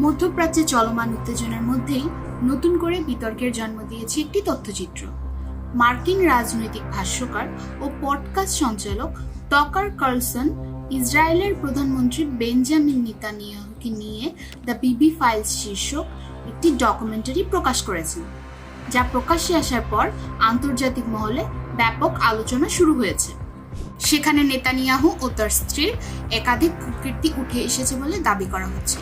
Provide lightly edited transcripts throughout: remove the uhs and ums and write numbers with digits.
মধ্যপ্রাচ্যে চলমান উত্তেজনার মধ্যেই নতুন করে বিতর্কের জন্ম দিয়েছে একটি তথ্যচিত্র। মার্কিন রাজনৈতিক ভাষ্যকার ও পডকাস্ট সঞ্চালক টাকার কার্লসন ইসরায়েলের প্রধানমন্ত্রী বেঞ্জামিন নেতানিয়াহুকে নিয়ে দ্য বিবি ফাইলস শীর্ষক একটি ডকুমেন্টারি প্রকাশ করেছেন, যা প্রকাশ্যে আসার পর আন্তর্জাতিক মহলে ব্যাপক আলোচনা শুরু হয়েছে। সেখানে নেতানিয়াহু ও তার স্ত্রীর একাধিক কুকীর্তি উঠে এসেছে বলে দাবি করা হচ্ছে।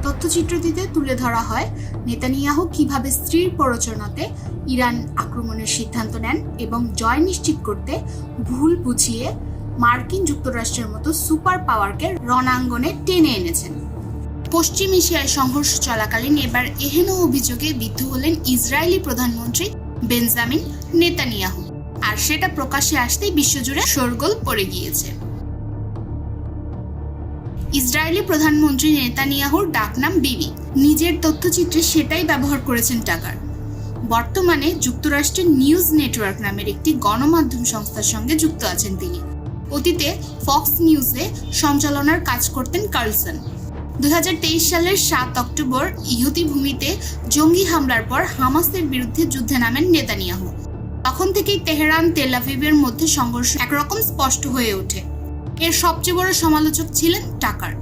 তথ্যচিত্রটিতে তুলে ধরা হয় নেতানিয়াহু কিভাবে স্ত্রীর প্ররোচনাতে ইরান আক্রমণের সিদ্ধান্ত নেন এবং জয় নিশ্চিত করতে ভুল বুঝিয়ে মার্কিন যুক্তরাষ্ট্রের মতো সুপার পাওয়ারকে রণাঙ্গনে টেনে এনেছেন। পশ্চিম এশিয়ায় সংঘর্ষ চলাকালীন এবার এহেন অভিযোগে বিদ্ধ হলেন ইসরায়েলি প্রধানমন্ত্রী বেঞ্জামিন নেতানিয়াহু, আর সেটা প্রকাশ্যে আসতেই বিশ্বজুড়ে শোরগোল পড়ে গিয়েছে। ইসরায়েলি প্রধানমন্ত্রী নেতানিয়াহুর ডাকনাম বিবি। নিজের তথ্যচিত্রে সেটাই ব্যবহার করেছেন টাকার। বর্তমানে যুক্তরাষ্ট্রের নিউজ নেটওয়ার্ক নামের একটি গণমাধ্যম সংস্থার সঙ্গে যুক্ত আছেন তিনি। অতীতে ফক্স নিউজে সঞ্চালনার কাজ করতেন কার্লসন। 2023 সালের 7 অক্টোবর ইহুদি ভূমিতে জঙ্গি হামলার পর হামাসের বিরুদ্ধে যুদ্ধে নামেন নেতানিয়াহু। তখন থেকেই তেহরান তেল আভিভের মধ্যে সংঘর্ষ একরকম স্পষ্ট হয়ে ওঠে। এর সবচেয়ে বড় সমালোচক ছিলেন টাকার।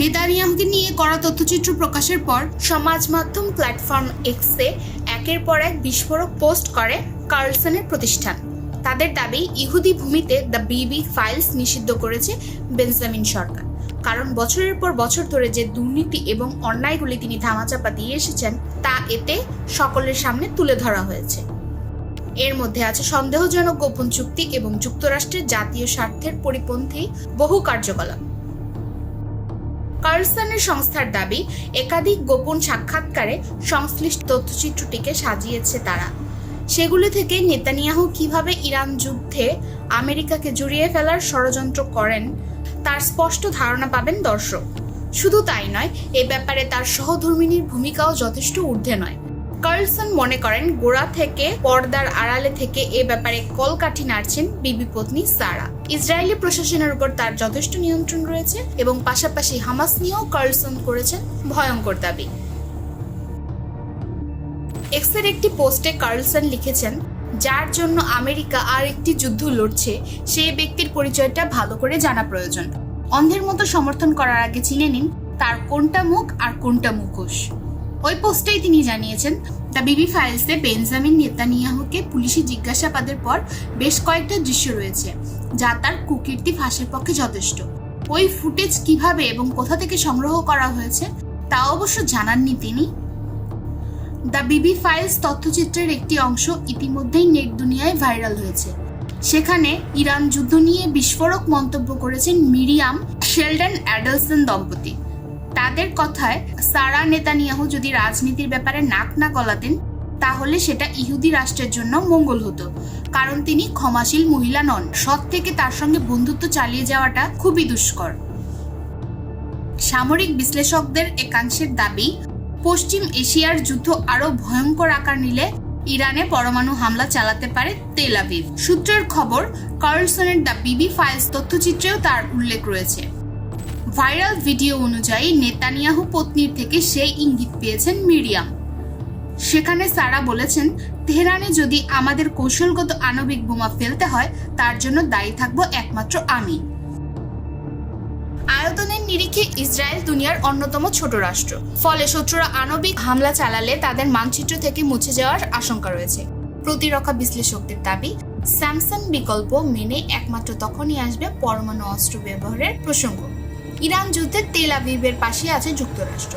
নেতানিয়াহুকে নিয়ে করা তথ্যচিত্র প্রকাশের পর সমাজ মাধ্যম প্ল্যাটফর্ম এক্সে একের পর এক বিস্ফোরক পোস্ট করে কার্লসনের প্রতিষ্ঠান। তাদের দাবি, ইহুদি ভূমিতে দ্য বিবি ফাইলস নিষিদ্ধ করেছে বেঞ্জামিন সরকার, কারণ বছরের পর বছর ধরে যে দুর্নীতি এবং অন্যায়গুলি তিনি ধামাচাপা দিয়ে এসেছেন তা এতে সকলের সামনে তুলে ধরা হয়েছে। এর মধ্যে আছে সন্দেহজনক গোপন চুক্তি এবং যুক্তরাষ্ট্রের জাতীয় স্বার্থের পরিপন্থী বহু কার্যকলাপ। কার্লসনের সংস্থার দাবি, একাধিক গোপন সাক্ষাৎকারে সংশ্লিষ্ট তথ্যচিত্রটিকে সাজিয়েছে তারা। সেগুলি থেকে নেতানিয়াহু কিভাবে ইরান যুদ্ধে আমেরিকাকে জড়িয়ে ফেলার ষড়যন্ত্র করেন তার স্পষ্ট ধারণা পাবেন দর্শক। শুধু তাই নয়, এ ব্যাপারে তার সহধর্মিণীর ভূমিকাও যথেষ্ট ঊর্ধ্বে নয়। কার্লসন মনে করেন, গোড়া থেকে পর্দার আড়ালে থেকে এ ব্যাপারে কলকাঠি নাড়ছেন বিবি পত্নী সারা। ইসরায়েলি প্রশাসনের উপর তার যথেষ্ট নিয়ন্ত্রণ রয়েছে এবং পাশাপাশি হামাস নিয়েও কার্লসন করেছেন ভয়ঙ্কর দাবি। এক্সের একটি পোস্টে কার্লসন লিখেছেন, যার জন্য আমেরিকা আর একটি যুদ্ধ লড়ছে সেই ব্যক্তির পরিচয়টা ভালো করে জানা প্রয়োজন। অন্ধের মতো সমর্থন করার আগে চিনে নিন তার কোনটা মুখ আর কোনটা মুখোশ। ওই পোস্টেই তিনি জানিয়েছেন, দ্য বিবি ফাইলসে বেঞ্জামিন নেতানিয়াহুকে পুলিশি জিজ্ঞাসাবাদের পর বেশ কয়েকটা দৃশ্য রয়েছে যা তার কুকীর্তি ফাঁসের পক্ষে যথেষ্ট। ওই ফুটেজ কিভাবে এবং কোথা থেকে সংগ্রহ করা হয়েছে তা অবশ্য জানাননি তিনি। দ্য বিবি ফাইলস তথ্যচিত্রের একটি অংশ ইতিমধ্যেই নেট দুনিয়ায় ভাইরাল হয়েছে। সেখানে ইরান যুদ্ধ নিয়ে বিস্ফোরক মন্তব্য করেছেন মিরিয়াম শেলডন অ্যাডেলসন দম্পতি। তাদের কথায়, সারা নেতানিয়াহু যদি রাজনীতির ব্যাপারে নাক না গলাতেন তাহলে সেটা ইহুদি রাষ্ট্রের জন্য মঙ্গল হতো, কারণ তিনি ক্ষমাশীল মহিলা নন। সৎ থেকে তার সঙ্গে বন্ধুত্ব চালিয়ে যাওয়াটা খুবই দুষ্কর। সামরিক বিশ্লেষকদের একাংশের দাবি, পশ্চিম এশিয়ার যুদ্ধ আরো ভয়ঙ্কর আকার নিলে ইরানে পরমাণু হামলা চালাতে পারে তেল আভিভ। সূত্রের খবর, কার্লসনের দ্য বিবি ফাইলস তথ্যচিত্রেও তার উল্লেখ রয়েছে। ভাইরাল ভিডিও অনুযায়ী নেতানিয়াহু পত্নীর থেকে সেই ইঙ্গিত পেয়েছেন মিরিয়াম। সেখানে সারা বলেছেন, তেহরানে যদি আমাদের কৌশলগত আণবিক বোমা ফেলতে হয় তার জন্য দায়ী থাকবো একমাত্র আমি। আয়তনের নিরিখে ইসরায়েল দুনিয়ার অন্যতম ছোট রাষ্ট্র, ফলে শত্রুরা আণবিক হামলা চালালে তাদের মানচিত্র থেকে মুছে যাওয়ার আশঙ্কা রয়েছে। প্রতিরক্ষা বিশ্লেষকদের দাবি, স্যামসাং বিকল্প মেনে একমাত্র তখনই আসবে পরমাণু অস্ত্র ব্যবহারের প্রসঙ্গ। ইরান যুদ্ধে তেল আভিভের পাশে আছে যুক্তরাষ্ট্র,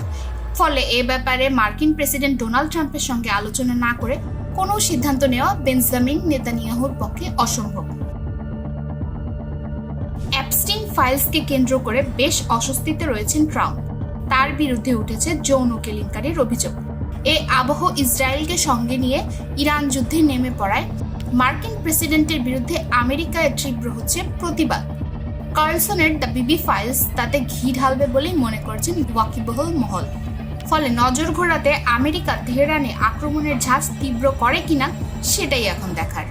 ফলে এ ব্যাপারে মার্কিন প্রেসিডেন্ট ডোনাল্ড ট্রাম্পের সঙ্গে আলোচনা না করে কোনো সিদ্ধান্ত নেওয়া বেঞ্জামিন নেতানিয়াহুর পক্ষে অসম্ভব। অ্যাপস্টিন ফাইলসকে কেন্দ্র করে বেশ অস্বস্তিতে রয়েছেন ট্রাম্প। তার বিরুদ্ধে উঠেছে যৌন কেলেঙ্কারির অভিযোগ। এ আবহ ইসরায়েলকে সঙ্গে নিয়ে ইরান যুদ্ধে নেমে পড়ায় মার্কিন প্রেসিডেন্টের বিরুদ্ধে আমেরিকায় তীব্র হচ্ছে প্রতিবাদ। কার্লসনের দ্য বিবি ফাইলস তাতে ঘি ঢালবে বলেই মনে করছেন ওয়াকিবহল মহল। ফলে নজর ঘোরাতে আমেরিকা তেহরানে আক্রমণের ঝাঁজ তীব্র করে কিনা সেটাই এখন দেখার।